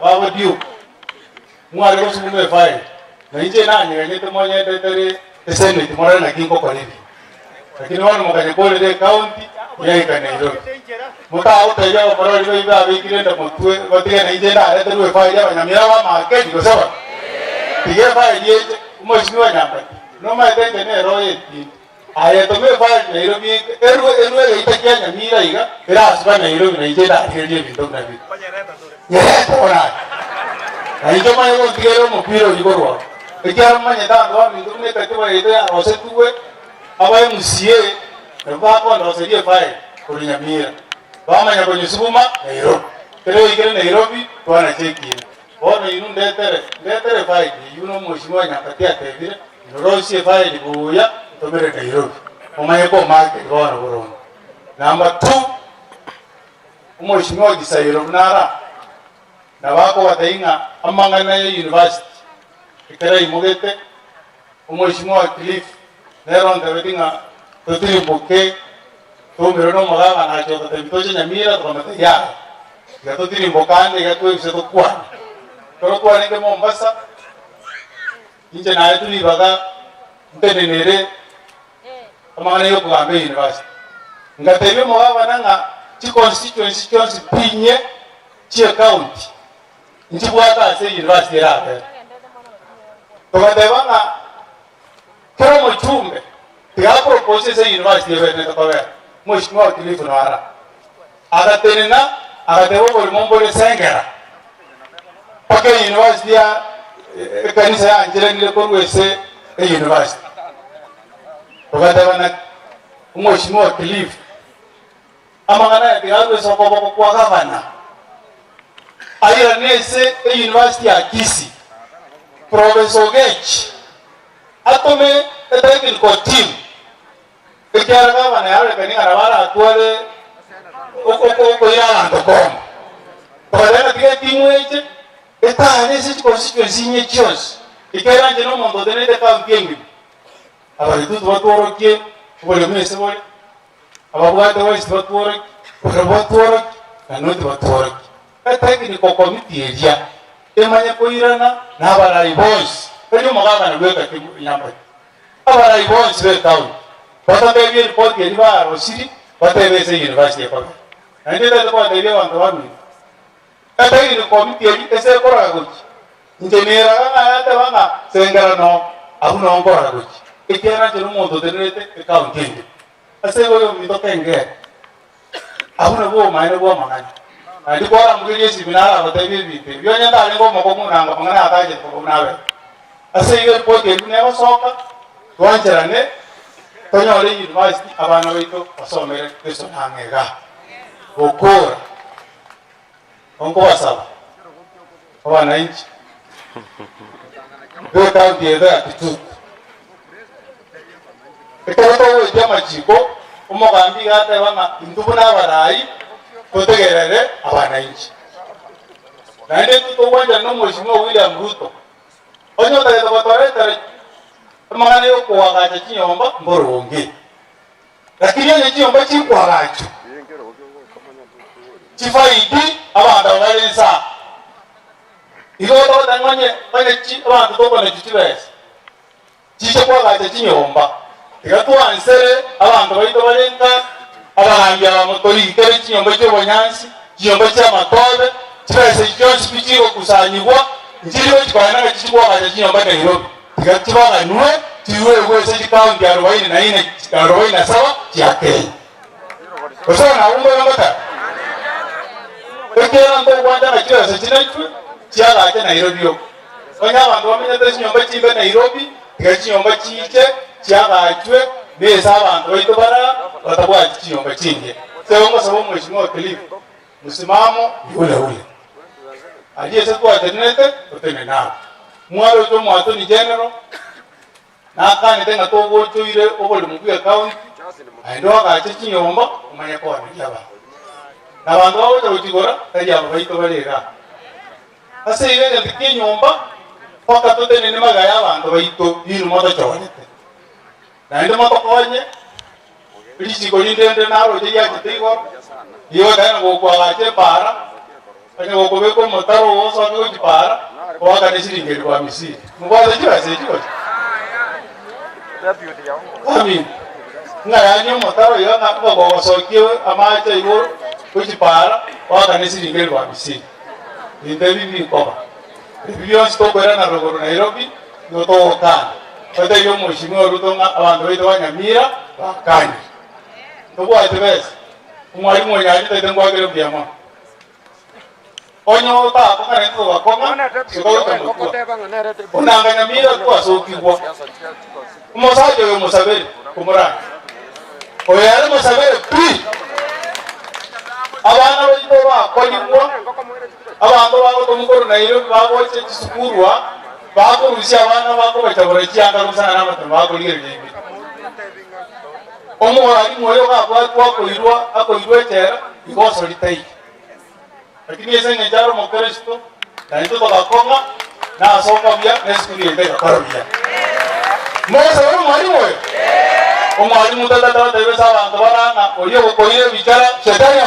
baba dio mwari ko sume fai na inje na nyenge te moye tetere esene te mora na kinko kwa hivi lakini wanu mkanye pole de county ya Nairobi muta auta ya kwa ri biba bikirenda mutwe batige na inje na ale teruwe fai ya Nyamira wa market ko sawa tige fai ye mheshimiwa Nyamba no ma tende ne roye ti aya to me fai Nairobi erwe itakia Nyamira iga era asba Nairobi na inje na ile bindo na bindo yereta ona aijo ma yo tigero mo piro igorwa ekyara manya tando wa mindu ne katiba ide ose tuwe abaye musie ba ko ndo se die fai ko Nyamira ba manya ko nyusubuma Nairobi kero igere Nairobi twana cheki bona inu ndetere fai yuno mheshimiwa Nyakatia tebire ndorosie fai dibuya tomere Nairobi omaye ko market bona boron number 2 mheshimiwa Gisairo nara na wako watainga amangana ya university ikara imogete mheshimiwa Cliff nero ndabedinga totiri boke tomero no magana na chota temtoje Nyamira tomata ya ya totiri bokande ya tuwe seto kwani toro kwani ke Mombasa inje na yetu ni baga ntenenere amangana yo kugambe university ngatebe magana nga chi constituency pinye chi county njibwata se university rabe togateba nga kero mochumbe tiga propose se university bene to kabe mheshimiwa Kilifu nara agatenena agatebo boli mombole sengera pake university ya kanisa ya Angela ngile ko wese university togateba na mheshimiwa Kilifu amangana ya tiga so ko kwa gavana ayira nese university ya Kisi Professor Gech atome etekil ko team ekyara bana yale kani arabara atwale oko ya ndokoma badala tige timu eche eta nese constituency nyechos ikera njeno mondo denete ka mpiengi abali tu twatorokie bole mese bole ababwate wese twatorokie twatorokie na noti twatorokie etekil ko committee eria emanya koirana na abarai boys enyo magana na lweka Nyamba abarai boys be town batabe report ke riba rosiri batabe se university kwa ande da kwa debe wanto wami etekil committee eri ese kora gochi injinera kana ate bana sengara no abuno ngora gochi ikera jeno mondo denete account kende ase goyo mitokenge abuno bo maine bo mangani andi kwa mugiri seminara batabe bite byonya ndale ngo moko munanga mangana ataje ko nawe ase iyo report ke ne soka twanjerane tonyore university abana weito basomere beso nangega gukura onko wasaba abana inchi beta bieda kitu ekoro we jama chiko umugambi gata bana indubuna barai kotegerere abana inchi nande tuto wanja no mheshimiwa William Ruto onyo tare batore mangane yo kuwagacha chinyomba mboronge lakini yo chinyomba chikwagacha chifaidi abanda balensa igoto tanganye chi abanda to bana chichibese chiche kwagacha chinyomba tigatwansere abanda baito balenga abahambya bamotori kere chinyomba cyo bonyansi chinyomba cya matobe chibese cyose bichiro kusanyibwa njiriwe chikwana chikwagacha chinyomba Nairobi tigatibaga nuwe tiwe wese chikaunti 44 47 ya Kenya osana na umbo ngata ekera ndo kwanja na kira se chinaichwe chiaga ate Nairobi yo onya bantu bamenya tesi nyomba chimbe Nairobi tigachi nyomba chiche chiaga achwe besa abantu baito bara batabwa chinyomba chinge seongo sabo mheshimiwa Cliff msimamo yule ule aliye kwa tenete utene na mwaro to mwato ni general na kane tenga to gocho ile obole mu account aindo agache chinyomba umanya ko ni yaba na bantu abo tawutigora kali abo baito balera ase ile ndi kinyomba paka to tene magaya abantu baito yiru moto chawalete na ndo moto konye lisi ko ndende naro je ya kitigo yo kana go kwa gache para anya gokobeko motaro woso ngo kipara waka nesiringeri kwa misiri mugwaza kibase kiko amin ngaya motaro yo ngako gosokiwe amache igo kujipara waka nesiringeri kwa misiri inde bibi koba bibi sto kwera na rogoro Nairobi ngoto kana pata yo mheshimiwa Ruto abantu bita wa Nyamira bakanye tubwate bese umwalimu wanyaje tetengwa kero byama onyo ta pakane to bakoma unanga Nyamira kwa sokigwa umusaje yo musabere kumuranga oyale musabere pi abana bito bakolimwa abantu babo tomukoro Nairobi baboche kisukurwa bakurusha abana bako bachabura cyanga rusana n'amata bakurire bibi omwari moyo kwakoirwa akoirwa cyera ikoso litai lakini yese ngejaro mokristo naito bakoma na soka bya neskuri ende karabya mose wari mwari moyo omwari mutata tata besa abantu barana oyo koire bicara shetani